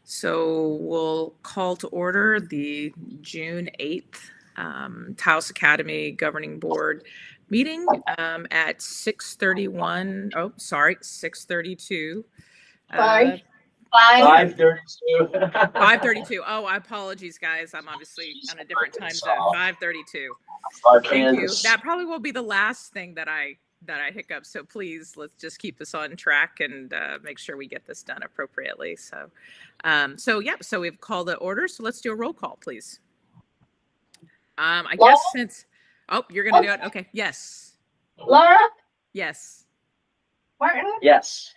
So we'll call to order the June 8th Taos Academy Governing Board meeting at 6:31. Oh, sorry, 6:32. 5:32. 5:32. Oh, I apologies, guys. I'm obviously on a different time zone. 5:32. Thank you. That probably will be the last thing that I hiccup. So please, let's just keep this on track and make sure we get this done appropriately. So, so we've called the order. So let's do a roll call, please. I guess since, you're going to do it. Okay. Yes. Laura? Yes. Martin? Yes.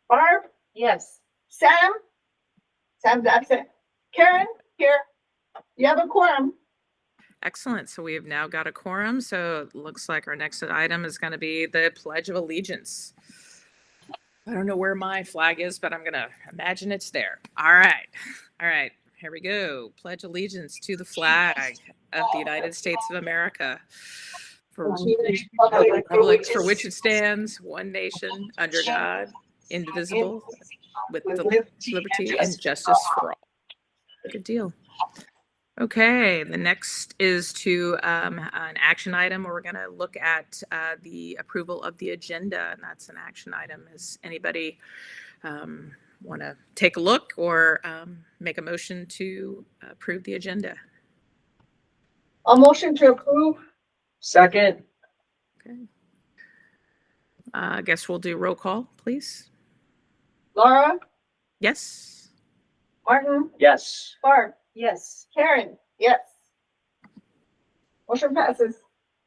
Barb? Yes. Sam? Sam's absent. Karen? Here. You have a quorum. Excellent. So we have now got a quorum. So it looks like our next item is going to be the Pledge of Allegiance. I don't know where my flag is, but I'm going to imagine it's there. All right. All right. Here we go. Pledge allegiance to the flag of the United States of America, for the republic for which it stands, one nation, under God, indivisible, with liberty and justice for all. Good deal. Okay, the next is to an action item where we're going to look at the approval of the agenda, and that's an action item. Is anybody want to take a look or make a motion to approve the agenda? A motion to approve. Second. Okay. I guess we'll do roll call, please. Laura? Yes. Martin? Yes. Barb? Yes. Karen? Yes. Motion passes.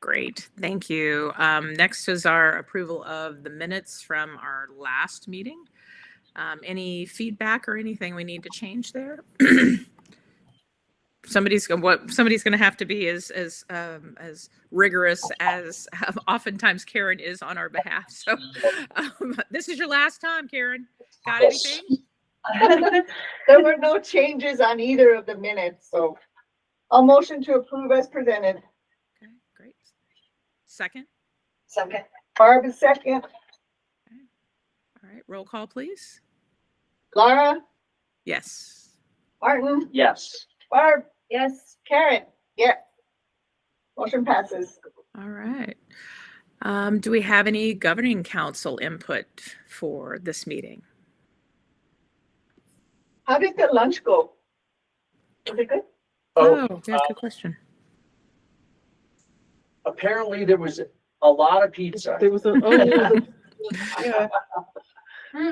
Great, thank you. Next is our approval of the minutes from our last meeting. Any feedback or anything we need to change there? Somebody's going to have to be as rigorous as oftentimes Karen is on our behalf. So this is your last time, Karen. Got anything? There were no changes on either of the minutes, so a motion to approve as presented. Okay, great. Second? Second. Barb is second. Okay. All right, roll call, please. Laura? Yes. Martin? Yes. Barb? Yes. Karen? Yes. Motion passes. All right. Do we have any governing council input for this meeting? How did the lunch go? Was it good? Oh, yeah, good question. Apparently there was a lot of pizza. There was yeah.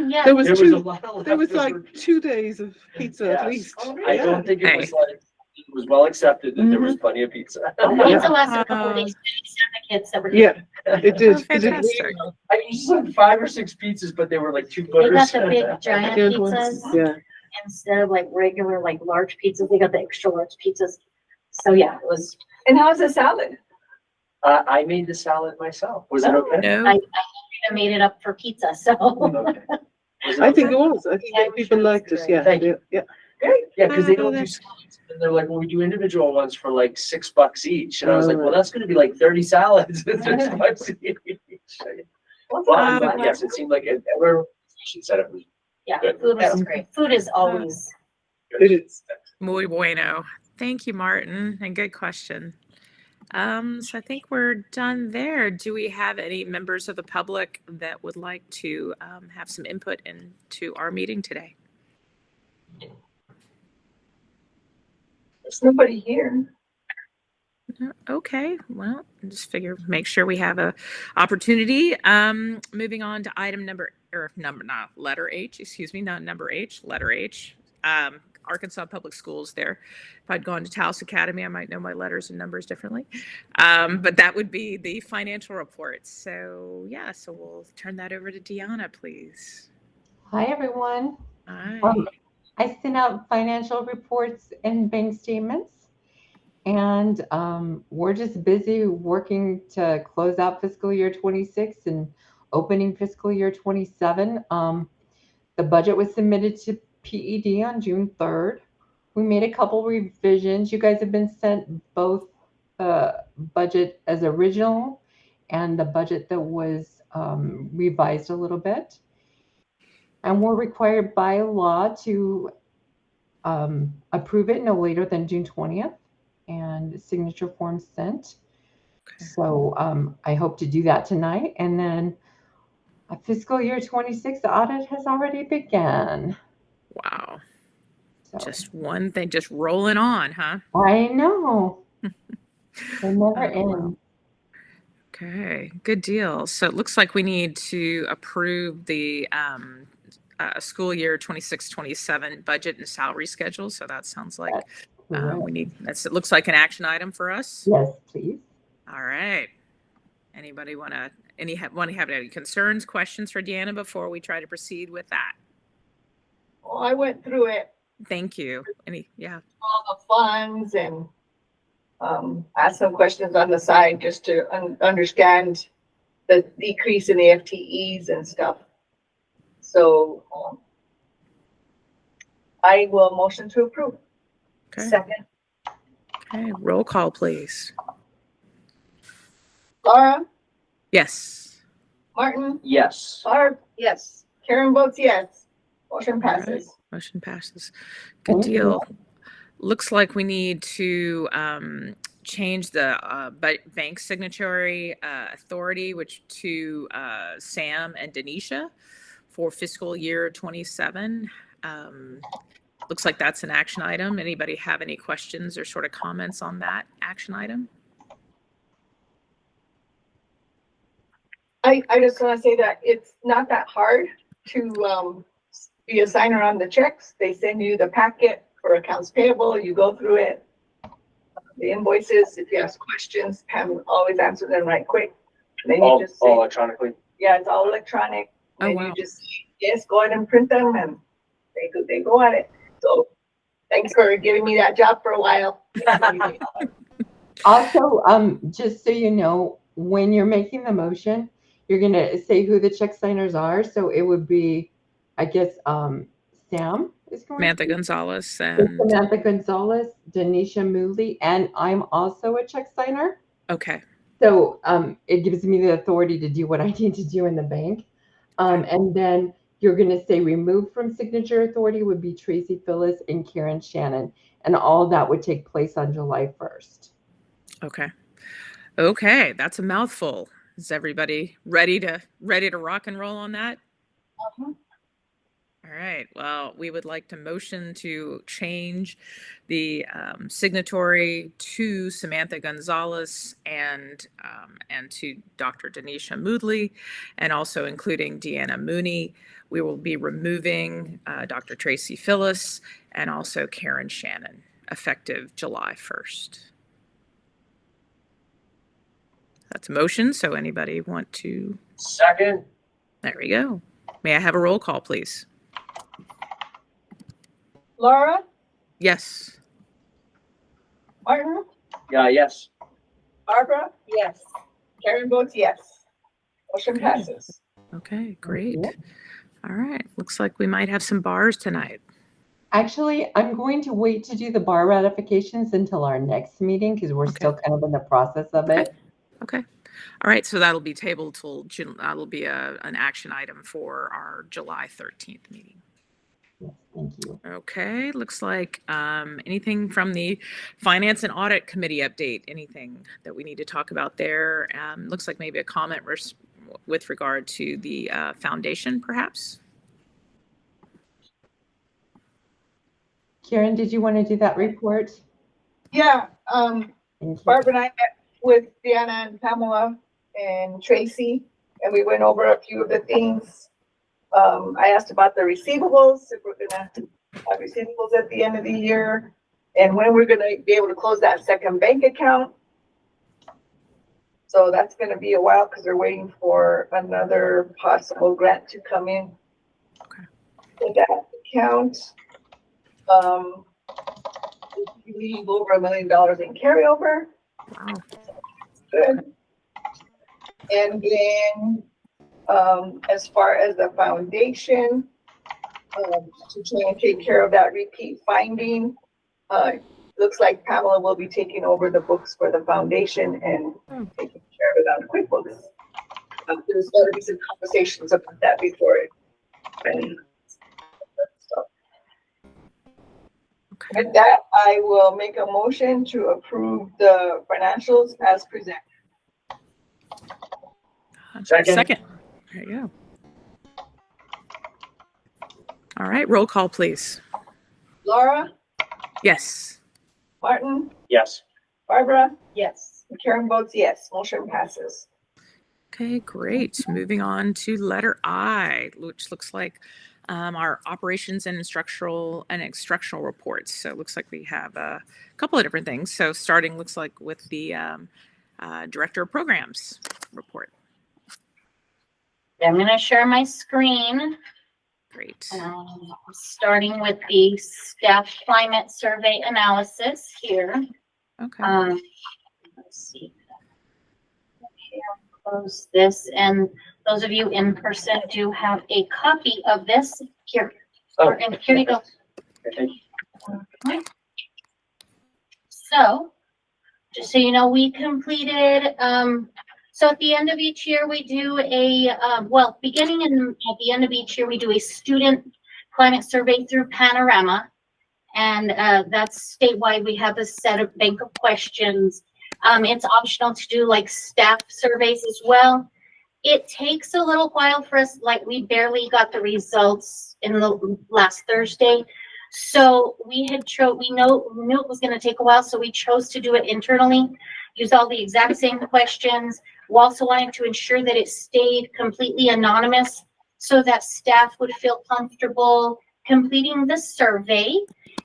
Yeah. There was a lot of There was leftover like 2 days of pizza Yes. at least. I don't think it was it was well accepted that there was plenty of pizza. Pizza lasted a couple of days. The kids that were Yeah, it did. Oh, It did. fantastic. I used like 5 or 6 pizzas, but they were like 2 They footers. got the big giant Good ones. pizzas Yeah. instead of like regular, like large pizzas. They got the extra large pizzas. So yeah, it was. And how's the salad? I made the salad myself. Was it okay? No. I made it up for pizza. So Okay. Was I think okay? it was. I think Yeah, that people liked it. Yeah. Thank you. Yeah. Great. Yeah, because they Oh, don't do that's- salads. And they're like, well, we do individual ones for like $6 each. And I was like, well, that's going to be like 30 salads at $6 each. Well, I'm glad. Yes, it seemed like whoever said it was yeah, good. food was great. Food is always. good. It is. Muy bueno. Thank you, Martin, and good question. So I think we're done there. Do we have any members of the public that would like to have some input into our meeting today? There's nobody here. Okay, well, just make sure we have a opportunity. Moving on to item letter H, excuse me, not number H, letter H. Arkansas Public Schools there. If I'd gone to Taos Academy, I might know my letters and numbers differently. But that would be the financial reports. So yeah, so we'll turn that over to Deanna, please. Hi, everyone. Hi. I sent out financial reports and bank statements, and we're just busy working to close out fiscal year 26 and opening fiscal year 27. The budget was submitted to PED on June 3rd. We made a couple revisions. You guys have been sent both the budget as original and the budget that was revised a little bit. And we're required by law to approve it no later than June 20th and signature forms sent. Okay. So I hope to do that tonight. And then fiscal year 26 audit has already begun. Wow. So Just one thing, just rolling on, huh? I know. They never Oh, wow. end. Okay, good deal. So it looks like we need to approve the school year 26-27 budget and salary schedule. So that sounds like Correct. it looks like an action item for us. Yes, please. All right. Anybody want to have any concerns, questions for Deanna before we try to proceed with that? Well, I went through it, Thank you. all the funds and asked some questions on the side just to understand the decrease in the FTEs and stuff. So I will motion to approve. Okay. Second. Okay. Roll call, please. Laura, Yes. Martin, Yes. Barb, yes. Karen votes yes. Motion All right. passes. Motion passes. Good Thank you. deal. Looks like we need to change the bank signatory authority, which to Sam and Denisha for fiscal year 27. Looks like that's an action item. Anybody have any questions or sort of comments on that action item? I just want to say that it's not that hard to be a signer on the checks. They send you the packet for accounts payable. You go through it. The invoices, if you ask questions, Pam always answer them right quick. And then you All just say, electronically. yeah, it's all electronic. Oh, And wow. you just, yes, go ahead and print them and they go at it. So thanks for giving me that job for a while. Also, just so you know, when you're making the motion, you're going to say who the check signers are. So it would be, I guess, Sam is going Samantha to. Gonzalez and Samantha Gonzalez, Denisha Mooley, and I'm also a check signer. okay. So it gives me the authority to do what I need to do in the bank. And then you're going to say removed from signature authority would be Tracy Phyllis and Karen Shannon. And all that would take place on July 1st. Okay, that's a mouthful. Is everybody ready to rock and roll on that? Uh-huh. All right. Well, we would like to motion to change the signatory to Samantha Gonzalez and to Dr. Denisha Moodley, and also including Deanna Mooney. We will be removing Dr. Tracy Phyllis and also Karen Shannon, effective July 1st. That's a motion. So anybody want to? Second. There we go. May I have a roll call, please? Laura, Yes. Martin, Yeah, yes. Barbara, yes. Karen votes yes. Motion Okay. passes. Okay, great. Yep. All right. Looks like we might have some bars tonight. Actually, I'm going to wait to do the bar ratifications until our next meeting because we're still kind of in the process of it. Okay. All right. So that'll be tabled till June. That'll be an action item for our July 13th meeting. Yes, thank you. Okay. Looks like anything from the Finance and Audit Committee update, anything that we need to talk about there? Looks like maybe a comment with regard to the foundation, perhaps. Karen, did you want to do that report? Yeah, Thank you. Barb and I met with Deanna and Pamela and Tracy, and we went over a few of the things. I asked about the receivables, if we're gonna have receivables at the end of the year, and when we're gonna be able to close that second bank account. So that's gonna be a while because they're waiting for another possible grant to come in. Okay. For that account. We have over $1 million in carryover. Wow. Good. And then, as far as the foundation, to try and take care of that repeat finding, looks like Pamela will be taking over the books for the foundation and taking care of it on QuickBooks. There's going to be some conversations about that before it Okay. With that, I will make a motion to approve the financials as presented. Second. There you go. All right, roll call, please. Laura, Yes. Martin, Yes. Barbara, Yes. and Karen votes yes. Motion passes. Okay, great. Moving on to letter I, which looks like our operations and instructional reports. So it looks like we have a couple of different things. So starting looks like with the director of programs report. I'm gonna share my screen, Great. starting with the staff climate survey analysis here. Okay. Let's see. Here, close this, and those of you in person do have a copy of this here. Oh. And here you go. Okay. So, just so you know, we completed, so at the end of each year, we do a, beginning and at the end of each year, we do a student climate survey through Panorama. And that's statewide. We have a set of bank of questions. It's optional to do like staff surveys as well. It takes a little while for us, like we barely got the results in the last Thursday. So we knew it was going to take a while, so we chose to do it internally, use all the exact same questions. We also wanted to ensure that it stayed completely anonymous so that staff would feel comfortable completing the survey.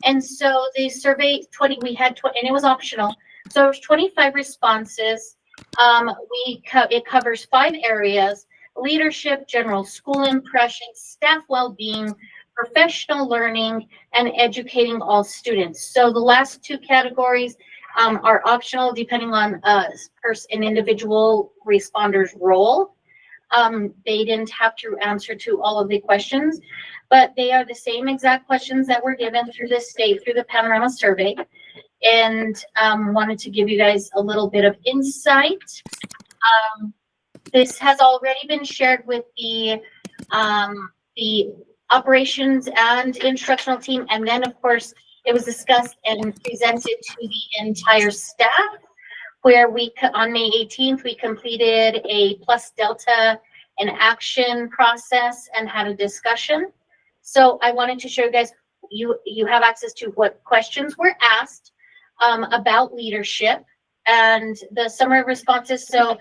And so the survey, and it was optional. So there was 25 responses. It covers 5 areas: leadership, general school impression, staff well-being, professional learning, and educating all students. So the last 2 categories are optional depending on an individual responder's role. They didn't have to answer to all of the questions, but they are the same exact questions that were given through the state, through the Panorama survey. And wanted to give you guys a little bit of insight. This has already been shared with the operations and instructional team, and then of course it was discussed and presented to the entire staff, where on May 18th we completed a plus delta and action process and had a discussion. So I wanted to show you guys, you have access to what questions were asked about leadership and the summary responses. So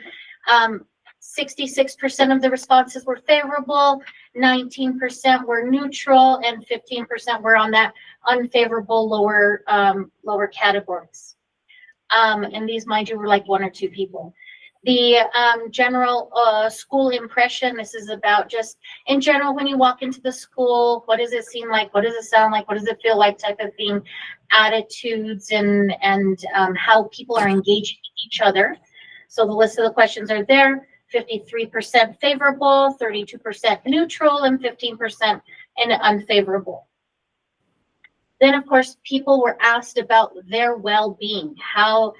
66% of the responses were favorable, 19% were neutral, and 15% were on that unfavorable lower categories. And these, mind you, were like 1 or 2 people. The general school impression, this is about just in general, when you walk into the school, what does it seem like? What does it sound like? What does it feel like, type of thing, attitudes and how people are engaging each other. So the list of the questions are there: 53% favorable, 32% neutral, and 15% unfavorable. Then, of course, people were asked about their well-being. How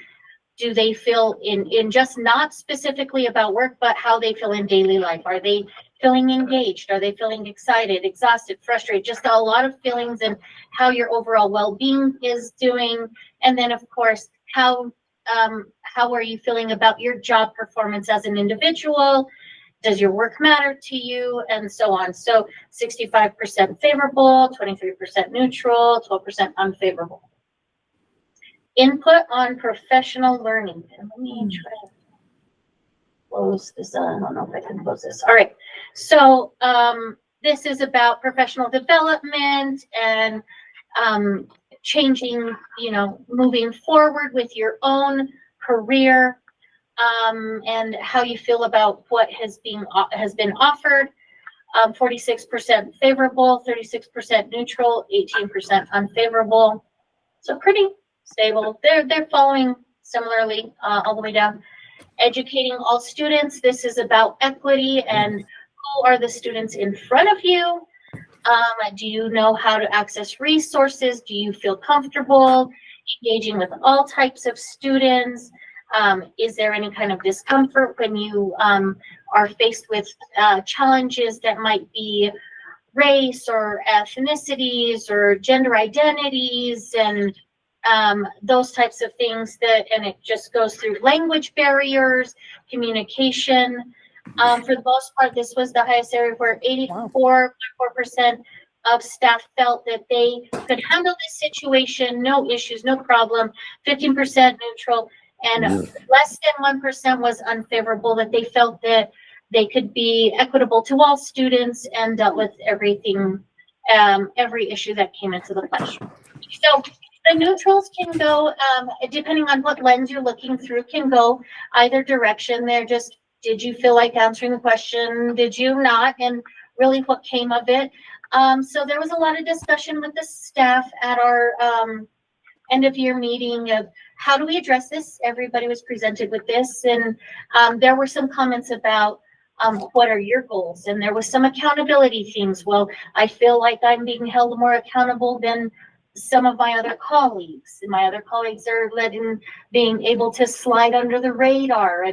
do they feel in just not specifically about work, but how they feel in daily life? Are they feeling engaged? Are they feeling excited, exhausted, frustrated? Just a lot of feelings, and how your overall well-being is doing. And then, of course, how are you feeling about your job performance as an individual? Does your work matter to you? And so on. So 65% favorable, 23% neutral, 12% unfavorable. Input on professional learning. And let me try to close this. I don't know if I can close this. All right. So this is about professional development and changing, moving forward with your own career, and how you feel about what has been offered. 46% favorable, 36% neutral, 18% unfavorable. So pretty stable. They're following similarly all the way down. Educating all students. This is about equity and who are the students in front of you. Do you know how to access resources? Do you feel comfortable engaging with all types of students? Is there any kind of discomfort when you are faced with challenges that might be race or ethnicities or gender identities and those types of things and it just goes through language barriers, communication. For the most part, this was the highest area where 84.4% of staff felt that they could handle this situation, no issues, no problem, 15% neutral, and less than 1% was unfavorable, that they felt that they could be equitable to all students and dealt with everything, every issue that came into the classroom. So the neutrals can go, depending on what lens you're looking through, can go either direction. They're just, did you feel like answering the question? Did you not? And really what came of it. So there was a lot of discussion with the staff at our end of year meeting of how do we address this? Everybody was presented with this. And there were some comments about what are your goals? And there was some accountability themes. Well, I feel like I'm being held more accountable than some of my other colleagues. And my other colleagues are being able to slide under the radar.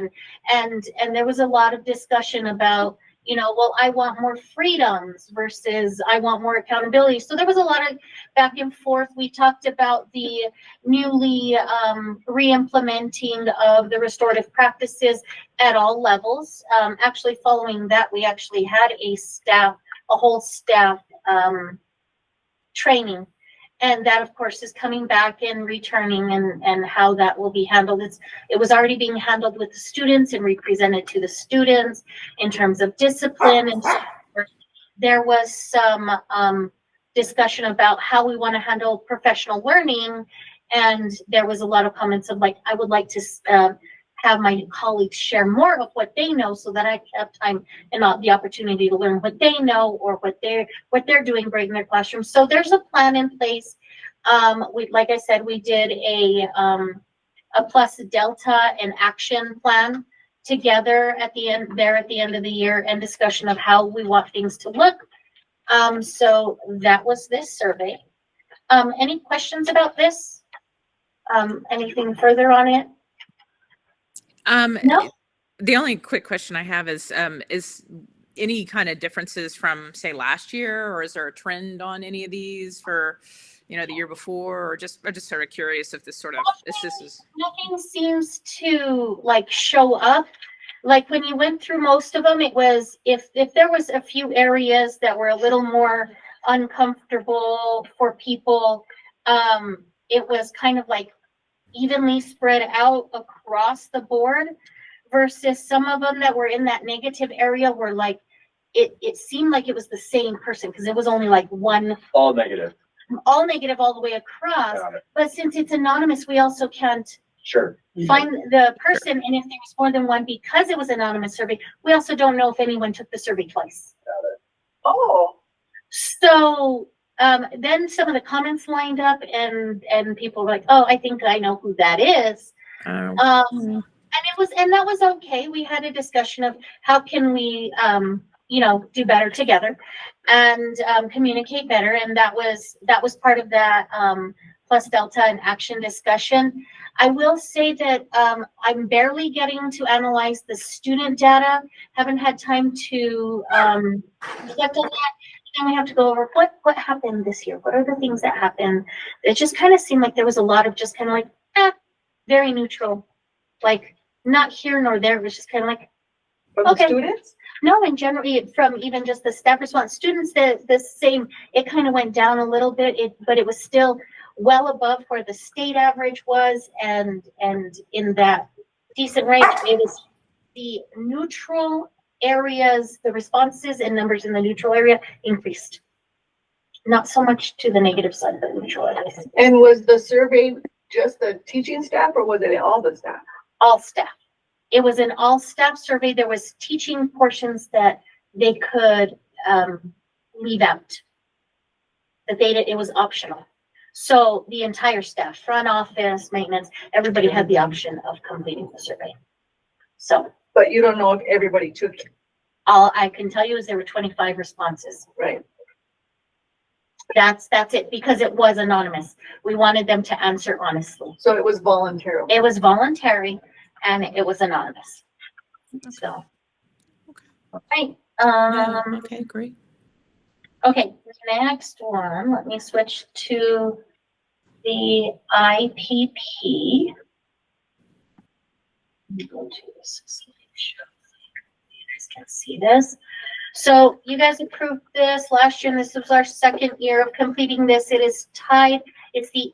And there was a lot of discussion about, you know, well, I want more freedoms versus I want more accountability. So there was a lot of back and forth. We talked about the newly re-implementing of the restorative practices at all levels. Actually, following that, we actually had a whole staff training. And that, of course, is coming back and returning and how that will be handled. It was already being handled with the students and represented to the students in terms of discipline. And so there was some discussion about how we want to handle professional learning. And there was a lot of comments of like, I would like to have my colleagues share more of what they know so that I have time and not the opportunity to learn what they know or what they're doing great in their classroom. So there's a plan in place. Like I said, we did a plus delta and action plan together at the end of the year and discussion of how we want things to look. So that was this survey. Any questions about this? Anything further on it? No. The only quick question I have is any kind of differences from say last year, or is there a trend on any of these for, you know, the year before, or I'm just sort of curious if this sort of nothing seems to like show up. Like when you went through most of them, it was if there was a few areas that were a little more uncomfortable for people, it was kind of like evenly spread out across the board versus some of them that were in that negative area were like, it seemed like it was the same person because it was only like one. All negative all the way across. But since it's anonymous, we also can't find the person. And if there was more than one, because it was an anonymous survey, we also don't know if anyone took the survey twice. Oh. So then some of the comments lined up and people were like, oh, I think I know who that is. And that was okay. We had a discussion of how can we, do better together and communicate better. And that was part of that plus delta and action discussion. I will say that I'm barely getting to analyze the student data. Haven't had time to reflect on that. Then we have to go over what happened this year. What are the things that happened? It just kind of seemed like there was a lot of just kind of like, very neutral, like not here nor there. It was just kind of like, from okay. The students? No, in general, from even just the staff response. Students, the same. It kind of went down a little bit, but it was still well above where the state average was, and in that decent range. It was the neutral areas, the responses and numbers in the neutral area increased. Not so much to the negative side, but neutral areas. And was the survey just the teaching staff or was it all the staff? All staff. It was an all staff survey. There was teaching portions that they could leave out. It was optional. So the entire staff, front office, maintenance, everybody had the option of completing the survey. So. But you don't know if everybody took it. All I can tell you is there were 25 responses. Right. That's it, because it was anonymous. We wanted them to answer honestly. So it was voluntary. It was voluntary and it was anonymous. So. Okay. Right. Okay, great. Okay, next one, let me switch to the IPP. Let me go to this slideshow. You guys can see this. So you guys approved this last year, and this was our second year of completing this. It is tied, it's the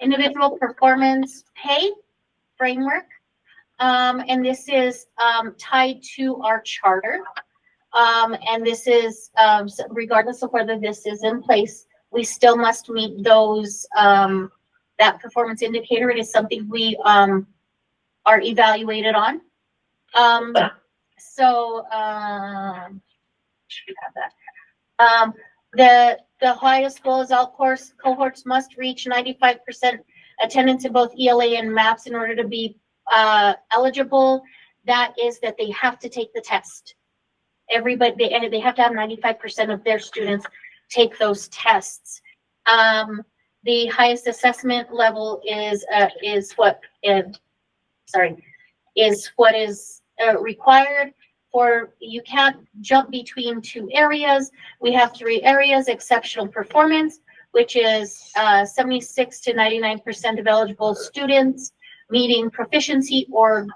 individual performance pay framework. And this is tied to our charter. And this is, regardless of whether this is in place, we still must meet those, that performance indicator. It is something we are evaluated on. Should have that. The highest goal is all cohorts must reach 95% attendance in both ELA and MAPS in order to be eligible. That is that they have to take the test. Everybody, they have to have 95% of their students take those tests. The highest assessment level is what is required for. You can't jump between two areas. We have 3 areas: exceptional performance, which is 76 to 99% of eligible students meeting proficiency or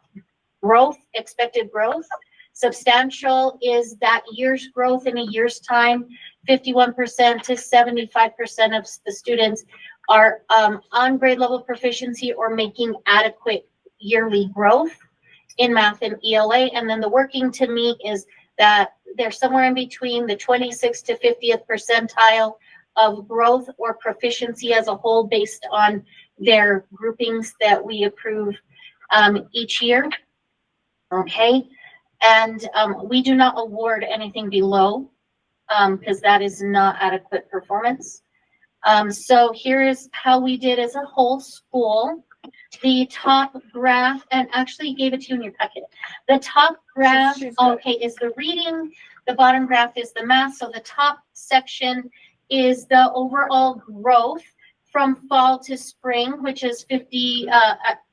growth, expected growth. Substantial is that year's growth in a year's time. 51% to 75% of the students are on grade level proficiency or making adequate yearly growth in math and ELA. And then the working to meet is that they're somewhere in between the 26th to 50th percentile of growth or proficiency as a whole based on their groupings that we approve each year. Okay. And we do not award anything below because that is not adequate performance. So here is how we did as a whole school. The top graph, and actually gave it to you in your packet. The top graph, okay, is the reading. The bottom graph is the math. So the top section is the overall growth from fall to spring, which is 50,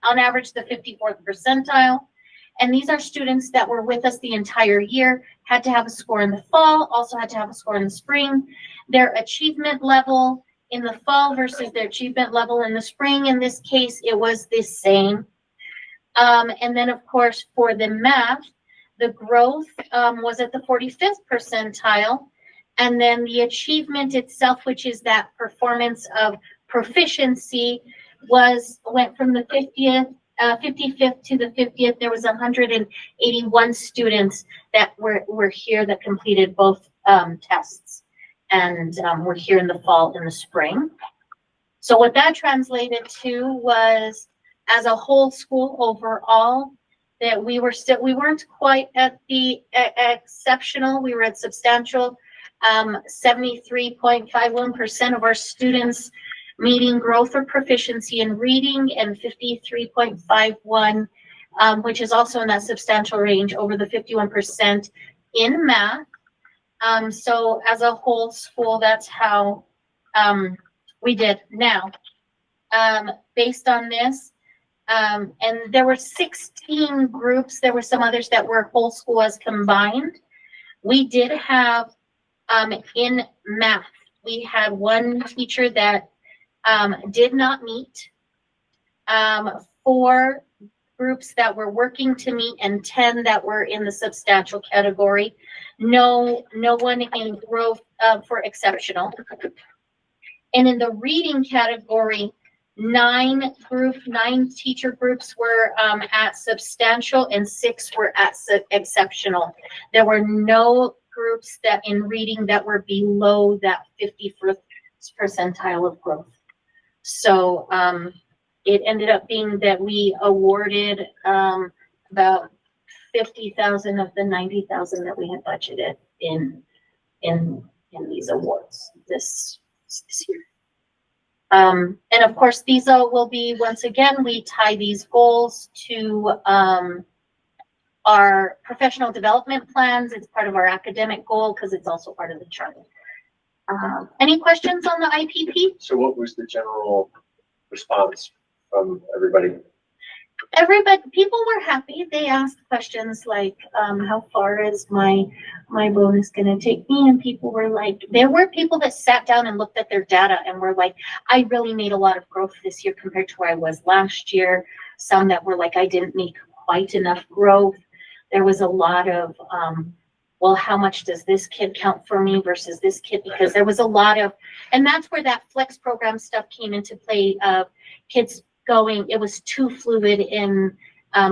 on average, the 54th percentile. And these are students that were with us the entire year, had to have a score in the fall, also had to have a score in the spring. Their achievement level in the fall versus their achievement level in the spring, in this case, it was the same. And then, of course, for the math, the growth was at the 45th percentile. And then the achievement itself, which is that performance of proficiency, went from the 55th to the 50th. There was 181 students that were here that completed both tests, and were here in the fall and the spring. So what that translated to was, as a whole school overall, that we weren't quite at the exceptional. We were at substantial. 73.51% of our students meeting growth or proficiency in reading, and 53.51, which is also in that substantial range, over the 51% in math. So as a whole school, that's how we did. Now, based on this, and there were 16 groups. There were some others that were whole school as combined. We did have, in math, we had one teacher that did not meet, 4 groups that were working to meet, and 10 that were in the substantial category. No one in growth for exceptional. And in the reading category, 9 teacher groups were at substantial, and 6 were at exceptional. There were no groups that in reading that were below that 51st percentile of growth. So it ended up being that we awarded about 50,000 of the 90,000 that we had budgeted in these awards this year. And of course, these will be, once again, we tie these goals to our professional development plans. It's part of our academic goal because it's also part of the charter. Any questions on the IPP? So what was the general response from everybody? everybody, people were happy. They asked questions like, how far is my bonus gonna take me? And people were like, there were people that sat down and looked at their data and were like, I really made a lot of growth this year compared to where I was last year. Some that were like, I didn't make quite enough growth. There was a lot of, well, how much does this kid count for me versus this kid? Because there was a lot of, and that's where that flex program stuff came into play of kids going, it was too fluid in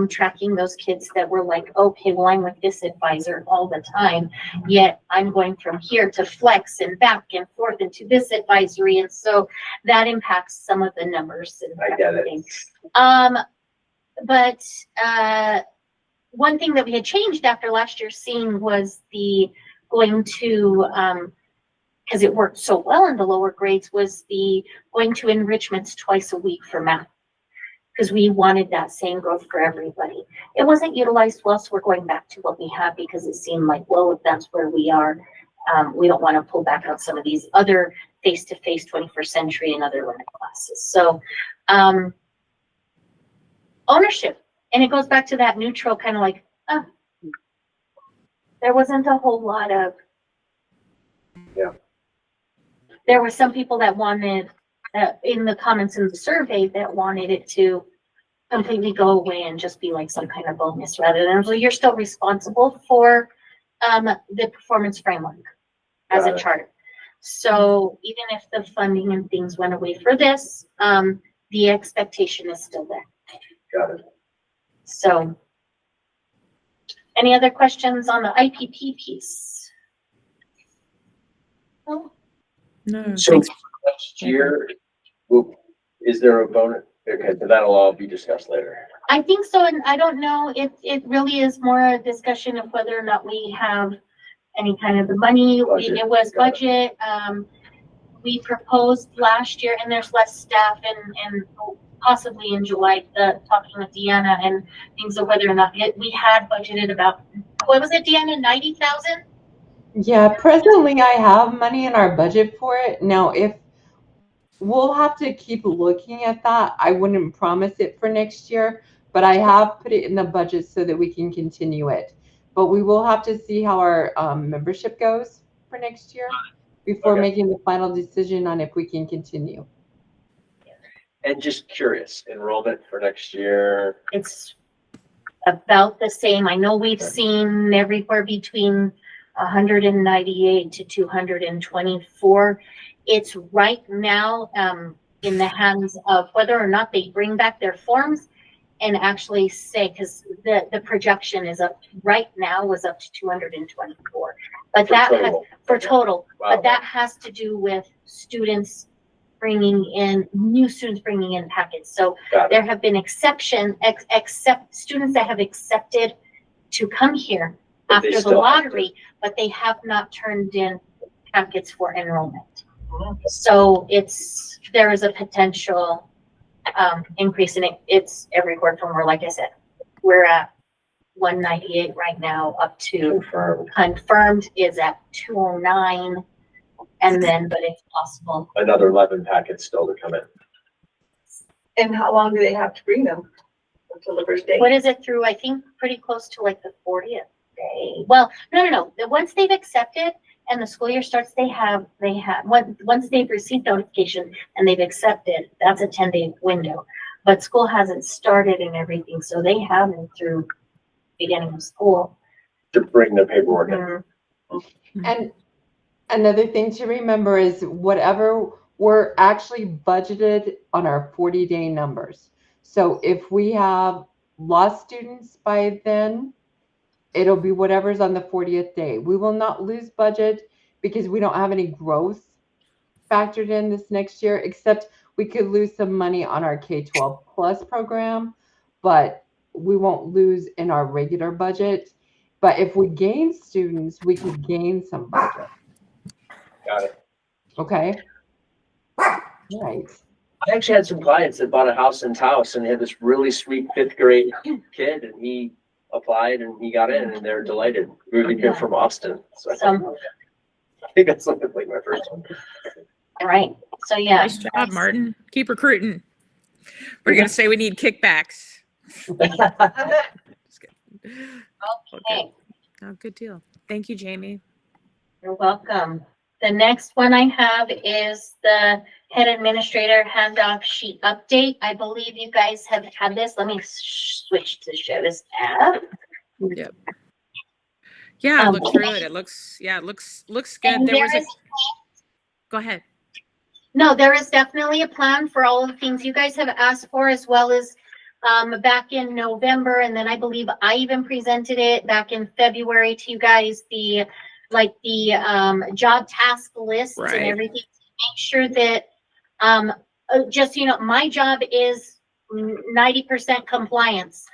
tracking those kids that were like, okay, well, I'm with this advisor all the time, yet I'm going from here to flex and back and forth into this advisory. And so that impacts some of the numbers and I get it. everything. But one thing that we had changed after last year's scene was the going to, because it worked so well in the lower grades, was the going to enrichments twice a week for math. Because we wanted that same growth for everybody. It wasn't utilized well, so we're going back to what we have because it seemed like, well, if that's where we are, we don't want to pull back on some of these other face-to-face 21st century and other limit classes. So ownership. And it goes back to that neutral kind of like, there wasn't a whole lot of, there were some people that wanted, in the comments in the survey, that wanted it to completely go away and just be like some kind of bonus rather than, well, you're still responsible for the performance framework as a charter. So even if the funding and things went away for this, the expectation is still there. Got it. So, any other questions on the IPP piece? Oh, No, So thanks. next year, is there a bonus? Okay, so that'll all be discussed later. I think so, and I don't know if it really is more a discussion of whether or not we have any kind of the money. Budget. It was Got budget. We proposed last year, and there's less staff, and possibly in July, talking with Deanna and things of whether or not we had budgeted about, what was it, Deanna, 90,000? Yeah, presently I have money in our budget for it. Now, if we'll have to keep looking at that, I wouldn't promise it for next year, but I have put it in the budget so that we can continue it. But we will have to see how our membership goes for next year before Okay. making the final decision on if we can continue. And just curious, enrollment for next year. It's about the same. I know we've seen everywhere between 198 to 224. It's right now in the hands of whether or not they bring back their forms and actually say, because the projection is up right now was up to 224. But that has for total, Wow. but that has to do with students bringing in new students bringing in packets. So Got it. there have been exception students that have accepted to come here But they after the still have to. lottery, but they have not turned in packets for enrollment. So there is a potential increase in it. It's everywhere from where, like I said, we're at 198 right now up to confirmed is at 209. And then, but it's possible. Another 11 packets still to come in. And how long do they have to bring them until the first day? What is it through? I think pretty close to like the 40th day. Well, no. Once they've accepted and the school year starts, they have once they've received notification and they've accepted, that's a 10-day window. But school hasn't started and everything, so they have them through beginning of school. To bring the paperwork in. And another thing to remember is whatever we're actually budgeted on our 40-day numbers. So if we have lost students by then, it'll be whatever's on the 40th day. We will not lose budget because we don't have any growth factored in this next year, except we could lose some money on our K-12 plus program, but we won't lose in our regular budget. But if we gain students, we could gain some budget. Got it. Okay. Right. I actually had some clients that bought a house in Taos and they had this really sweet 5th grade kid and he applied and he got in and they're delighted moving here from Austin. So I think that's something like my first one. All right. So yeah. Nice job, Martin. Keep recruiting. We're going to say we need kickbacks. Just kidding. Okay, Oh, good deal. Thank you, Jamie. you're welcome. The next one I have is the head administrator handoff sheet update. I believe you guys have had this. Let me switch to show this tab. Yep. Yeah, I Um, looked through it. It looks good. And There was there a, is go ahead. No, there is definitely a plan for all of the things you guys have asked for, as well as back in November, and then I believe I even presented it back in February to you guys, the job task lists and Right. everything to make sure that just my job is 90% compliance.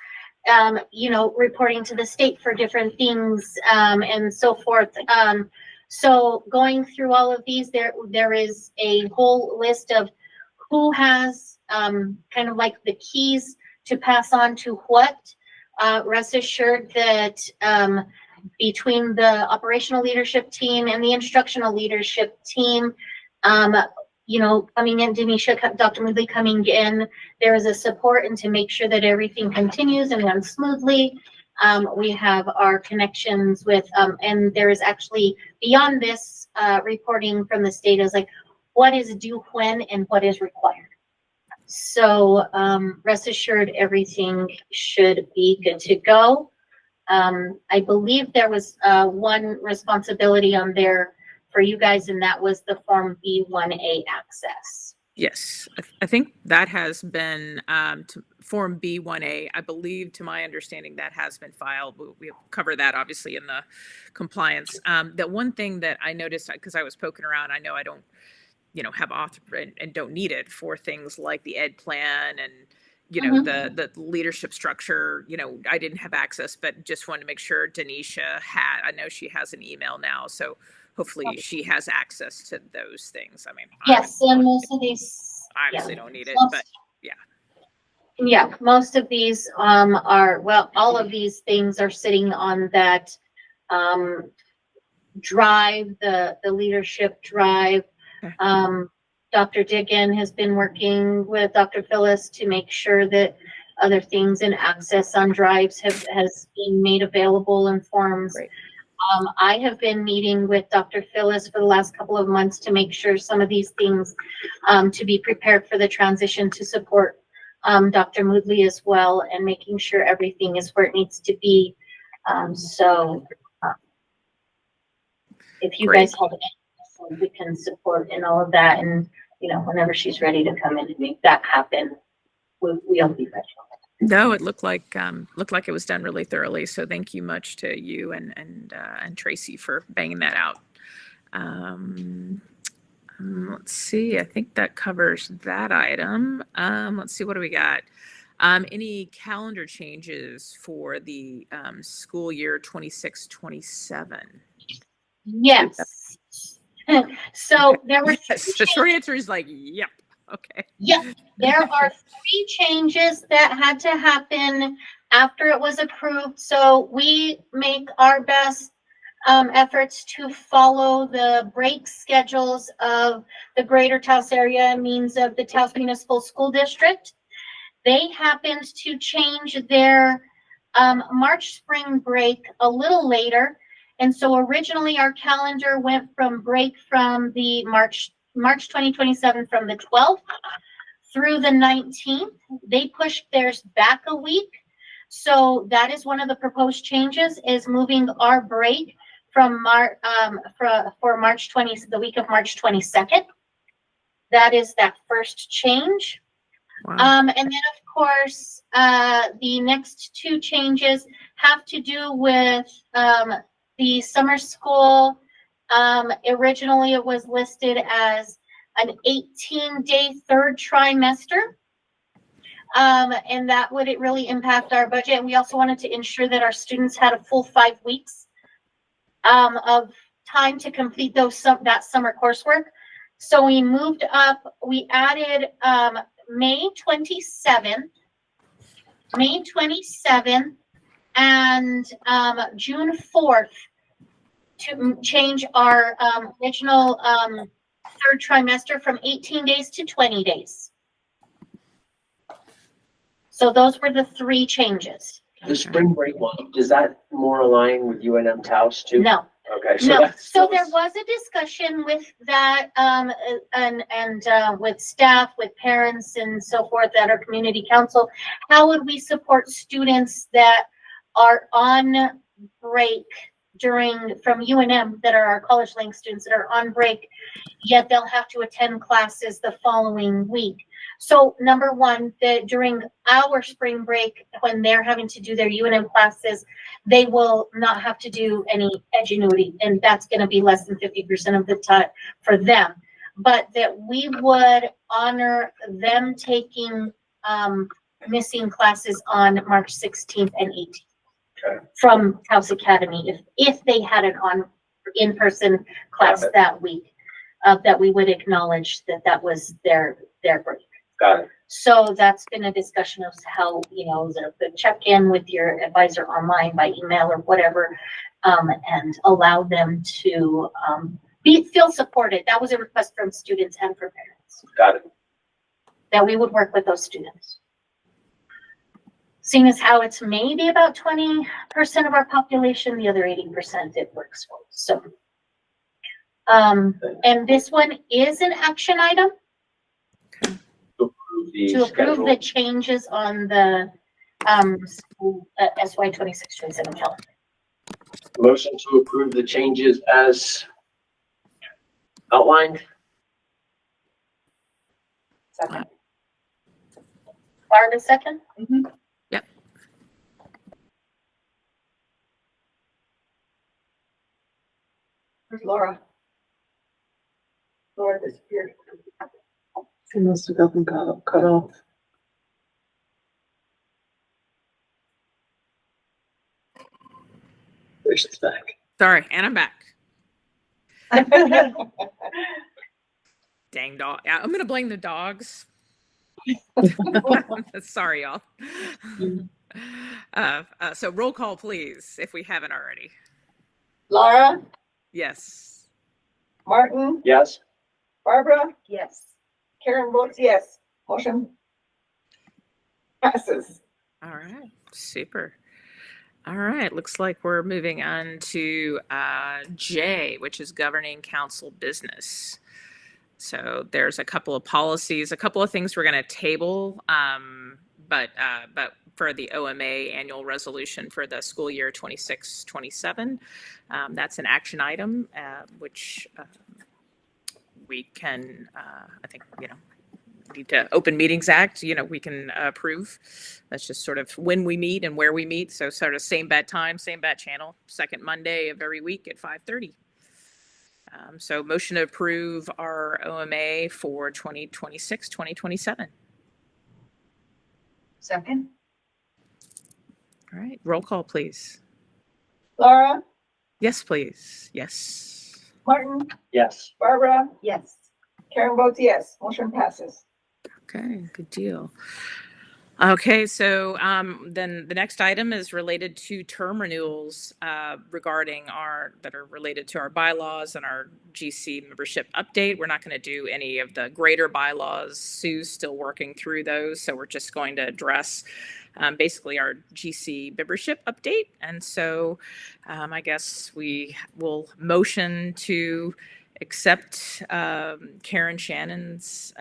Reporting to the state for different things and so forth. So going through all of these, there is a whole list of who has kind of like the keys to pass on to what. Rest assured that between the operational leadership team and the instructional leadership team, coming in, Denisha, Dr. Moodley coming in, there is a support and to make sure that everything continues and runs smoothly. We have our connections with, and there is actually beyond this reporting from the state is like, what is due when and what is required. So rest assured, everything should be good to go. I believe there was one responsibility on there for you guys, and that was the Form B1A access. Yes, I think that has been Form B1A. I believe, to my understanding, that has been filed. We cover that obviously in the compliance. The one thing that I noticed, because I was poking around, I know I don't, have author and don't need it for things like the ed plan and the leadership structure. I didn't have access, but just wanted to make sure Denisha had. I know she has an email now, so hopefully she has access to those things. I mean, Yes, and most of these obviously don't need it, but yeah, most of these all of these things are sitting on that drive, the leadership drive. Okay. Dr. Diggin has been working with Dr. Phyllis to make sure that other things and access on drives has been made available in forms. Great. I have been meeting with Dr. Phyllis for the last couple of months to make sure some of these things to be prepared for the transition to support Dr. Moodley as well, and making sure everything is where it needs to be. If you Great. guys have anything we can support in all of that, and whenever she's ready to come in and make that happen, we'll be ready. No, it looked like it was done really thoroughly. So thank you much to you and Tracy for banging that out. Let's see. I think that covers that item. Let's see. What do we got? Any calendar changes for the school year 26-27? Yes. So there were Yes. The short answer is like, yep. Okay. Yep, there are 3 changes that had to happen after it was approved. So we make our best efforts to follow the break schedules of the greater Taos area, means of the Taos Municipal School District. They happened to change their March spring break a little later. And so originally our calendar went from break from the March 2027 from the 12th through the 19th. They pushed theirs back a week. So that is one of the proposed changes, is moving our break from for March 20, the week of March 22nd. That is that first change. Wow. And then of course, the next 2 changes have to do with the summer school. Originally it was listed as an 18-day third trimester. And that would really impact our budget. And we also wanted to ensure that our students had a full 5 weeks of time to complete that summer coursework. So we moved up, we added May 27th, and June 4th to change our original third trimester from 18 days to 20 days. So those were the three changes. The spring break one, does that more align with UNM Taos too? No, Okay, so no. that's. So there was a discussion with that, and with staff, with parents and so forth at our community council. How would we support students that are on break from UNM, that are our college link students that are on break, yet they'll have to attend classes the following week? So number one, that during our spring break, when they're having to do their UNM classes, they will not have to do any Edgenuity, and that's going to be less than 50% of the time for them. But that we would honor them taking missing classes on March 16th and 18th. Okay. From Taos Academy, if they had an in-person class that week, that we would acknowledge that was their break. Got it. So that's been a discussion of how, the check-in with your advisor online by email or whatever, and allow them to feel supported. That was a request from students and from parents. Got it. That we would work with those students. Seeing as how it's maybe about 20% of our population, the other 80% it works for. So, and this one is an action item to approve the changes on the school SY 26-27 calendar. Motion to approve the changes as outlined. Second. Barb, a second? Mhm. Yep. Where's Laura? Laura disappeared. She must have gotten cut off. There she's back. Sorry, and I'm back. Dang dog. Yeah, I'm going to blame the dogs. Sorry, y'all. So roll call, please, if we haven't already. Laura, Yes. Martin, Yes. Barbara, Yes. Karen votes yes. Motion passes. All right. Super. All right. Looks like we're moving on to J, which is governing council business. So there's a couple of policies, a couple of things we're going to table, but for the OMA annual resolution for the school year 26-27, that's an action item, which we can, I think, need to Open Meetings Act, we can approve. That's just sort of when we meet and where we meet. So sort of same bad time, same bad channel, second Monday of every week at 5:30. So motion to approve our OMA for 2026-2027. Second. All right, roll call, please. Laura, Yes, please. Yes. Martin, Yes. Barbara, Yes. Karen votes yes. Motion passes. Okay, good deal. Okay, so then the next item is related to term renewals that are related to our bylaws and our GC membership update. We're not going to do any of the greater bylaws. Sue's still working through those, so we're just going to address basically our GC membership update. And so I guess we will motion to accept Karen Shannon's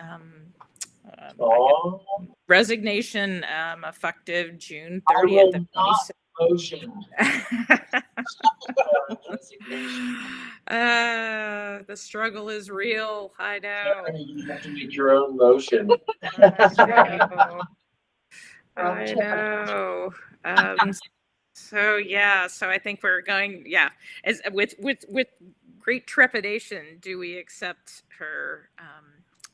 resignation effective June 30th of 26. Motion. The struggle is real. I know. You have to make your own motion. I know. So I think we're going. As with great trepidation, do we accept her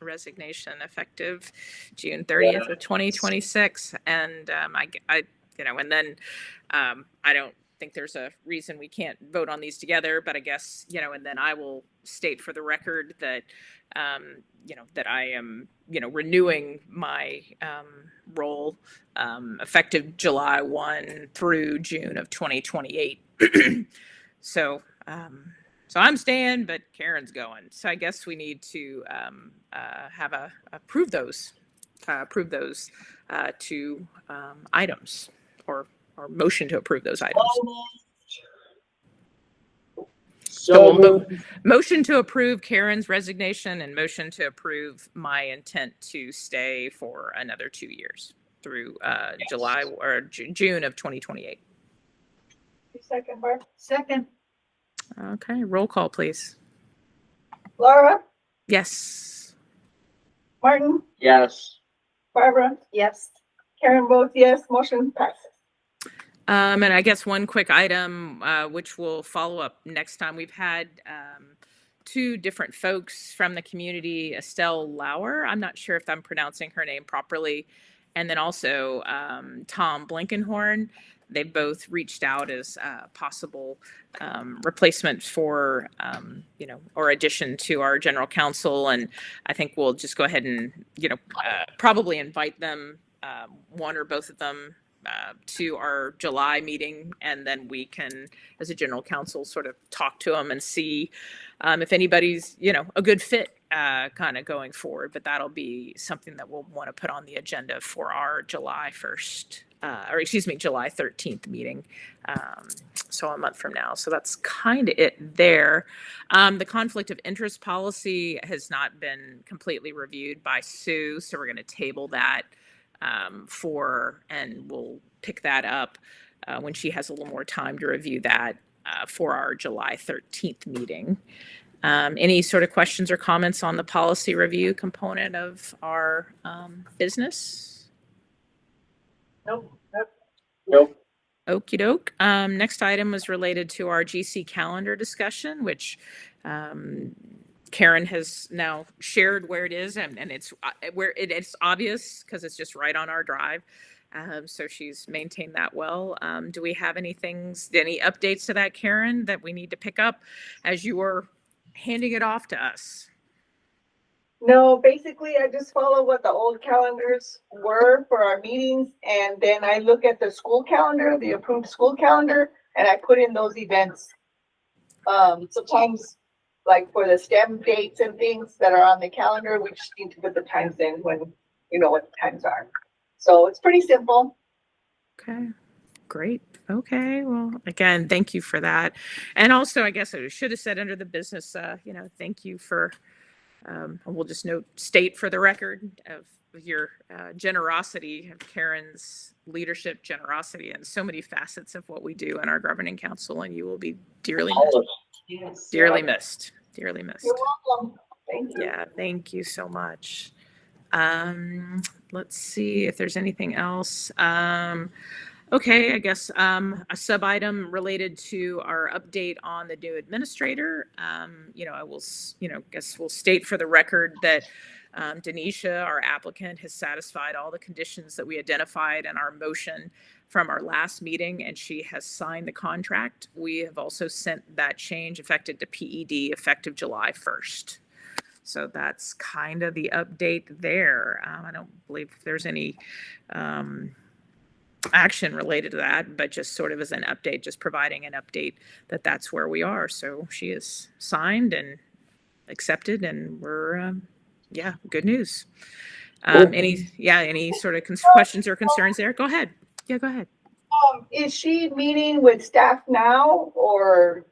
resignation effective June 30th of 2026? And I don't think there's a reason we can't vote on these together, but I guess, and then I will state for the record that, that I am, renewing my role effective July 1 through June of 2028. So I'm staying, but Karen's going. So I guess we need to approve those two items or motion to approve those items. So we'll motion to approve Karen's resignation and motion to approve my intent to stay for another 2 years through July or June of 2028. Second, Barb. Second. Okay, roll call, please. Laura, Yes. Martin, Yes. Barbara, Yes. Karen votes yes, motion passes. And I guess one quick item, which we'll follow up next time. We've had two different folks from the community, Estelle Lauer. I'm not sure if I'm pronouncing her name properly. And then also Tom Blankenhorn. They've both reached out as possible replacement for, or addition to our general counsel. And I think we'll just go ahead and, probably invite them, one or both of them, to our July meeting, and then we can, as a general counsel, sort of talk to them and see if anybody's, a good fit kind of going forward. But that'll be something that we'll want to put on the agenda for our July 13th meeting. So a month from now. So that's kind of it there. The conflict of interest policy has not been completely reviewed by Sue, so we're going to table that and we'll pick that up when she has a little more time to review that for our July 13th meeting. Any sort of questions or comments on the policy review component of our business? Nope. Okie doke. Next item was related to our GC calendar discussion, which Karen has now shared where it is, and it's where it's obvious because it's just right on our drive. So she's maintained that well. Do we have any updates to that, Karen, that we need to pick up as you were handing it off to us? No, basically I just follow what the old calendars were for our meetings, and then I look at the school calendar, the approved school calendar, and I put in those events. Sometimes like for the STEM dates and things that are on the calendar, we just need to put the times in when you know what the times are. So it's pretty simple. Okay, great. Okay, well, again, thank you for that. And also, I guess I should have said under the business, thank you for, we'll just state for the record of your generosity, of Karen's leadership, generosity, and so many facets of what we do in our governing council, and you will be dearly missed. Yes. Dearly missed. Dearly missed. You're welcome. Thank you. Yeah, thank you so much. Let's see if there's anything else. Okay, I guess a sub item related to our update on the new administrator. I will, guess we'll state for the record that Denisha, our applicant, has satisfied all the conditions that we identified in our motion from our last meeting, and she has signed the contract. We have also sent that change effective to PED effective July 1st. So that's kind of the update there. I don't believe there's any action related to that, but just sort of as an update, just providing an update that that's where we are. So she is signed and accepted, and we're, good news. Any sort of questions or concerns there? Go ahead. Yeah, go ahead. Is she meeting with staff now or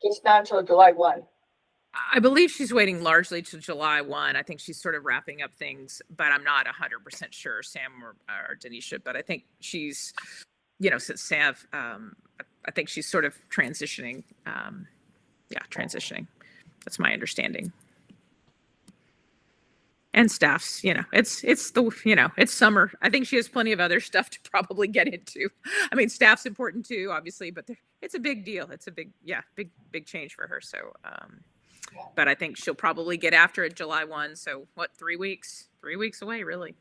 just not until July 1? I believe she's waiting largely to July 1. I think she's sort of wrapping up things, but I'm not 100% sure, Sam or Denisha, but I think she's, since Sam, I think she's sort of transitioning. Transitioning. That's my understanding. And staff's, it's summer. I think she has plenty of other stuff to probably get into. I mean, staff's important too, obviously, but it's a big deal. It's a big change for her. So, but I think she'll probably get after it July 1. So what, 3 weeks? 3 weeks away, really.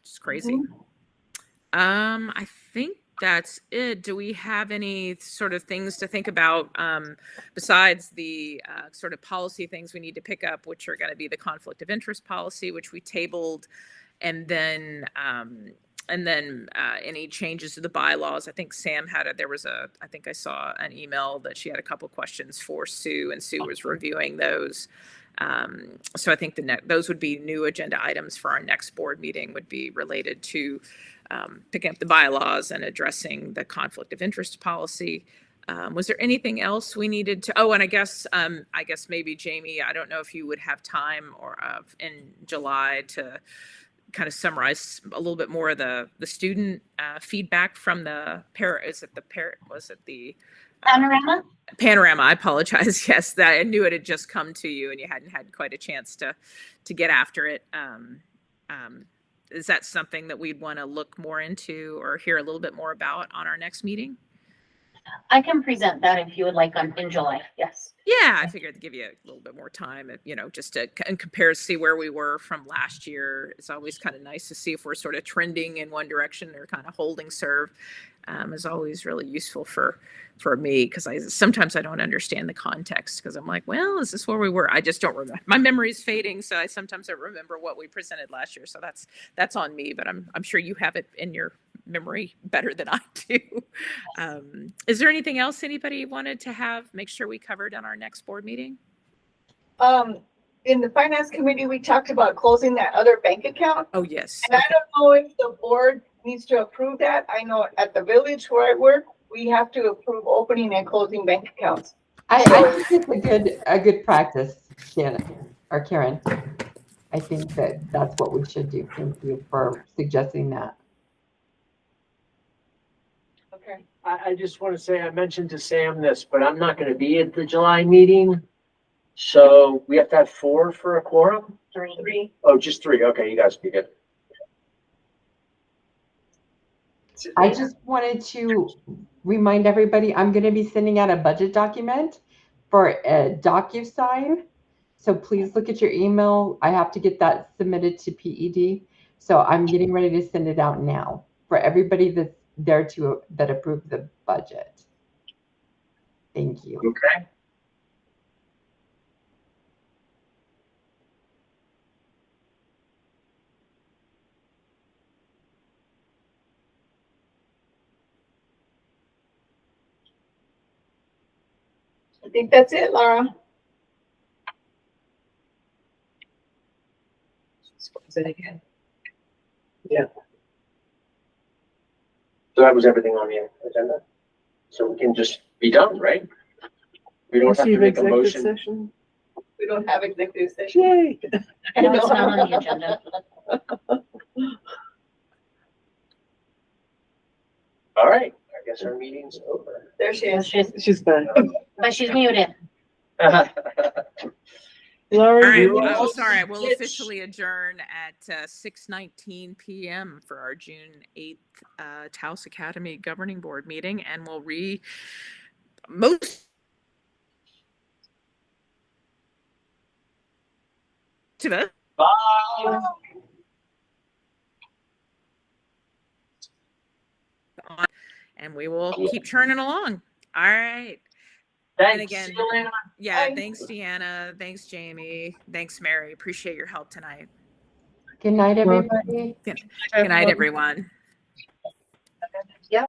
It's crazy. Mm-hmm. I think that's it. Do we have any sort of things to think about besides the sort of policy things we need to pick up, which are going to be the conflict of interest policy, which we tabled, and then any changes to the bylaws? I think Sam had I think I saw an email that she had a couple questions for Sue, and Sue was reviewing those. So I think those would be new agenda items for our next board meeting, would be related to picking up the bylaws and addressing the conflict of interest policy. Was there anything else we needed to? Oh, and I guess maybe Jamie, I don't know if you would have time or in July to kind of summarize a little bit more of the student feedback from the Panorama? Panorama. I apologize. Yes, that I knew it had just come to you and you hadn't had quite a chance to get after it. Is that something that we'd want to look more into or hear a little bit more about on our next meeting? I can present that if you would like in July. Yes. Yeah, I figured to give you a little bit more time, just to compare, see where we were from last year. It's always kind of nice to see if we're sort of trending in one direction or kind of holding serve. Is always really useful for me, because sometimes I don't understand the context, because I'm like, well, is this where we were? I just don't remember. My memory is fading, so I sometimes don't remember what we presented last year. So that's on me, but I'm sure you have it in your memory better than I do. Is there anything else anybody wanted to make sure we covered on our next board meeting? In the finance committee, we talked about closing that other bank account. Oh, yes. And I don't know if the board needs to approve that. I know at the village where I work, we have to approve opening and closing bank accounts. I think it's a good practice, Shannon or Karen. I think that's what we should do. Thank you for suggesting that. Okay. I just want to say, I mentioned to Sam this, but I'm not going to be at the July meeting. So we have to have 4 for a quorum? 3. Oh, just 3. Okay, you guys be good. I just wanted to remind everybody, I'm going to be sending out a budget document for a DocuSign. So please look at your email. I have to get that submitted to PED. So I'm getting ready to send it out now for everybody that's there that approved the budget. Thank you. Okay. I think that's it, Laura. Is it again? So that was everything on the agenda. So we can just be done, right? We don't have to make a motion. Session? We don't have executive session. Yay. No, it's not on the agenda. All right. I guess our meeting's over. There she is. She's back. But she's muted. Laura, All right. you Well, are- sorry. We'll officially adjourn at 6:19 p.m. for our June 8th Taos Academy Governing Board meeting, and we'll most to the Bye. and we will keep churning along. All right. Thanks. And again, See you later. yeah, Bye. thanks, Deanna. Thanks, Jamie. Thanks, Mary. Appreciate your help tonight. Good night, everybody. Good night, everyone.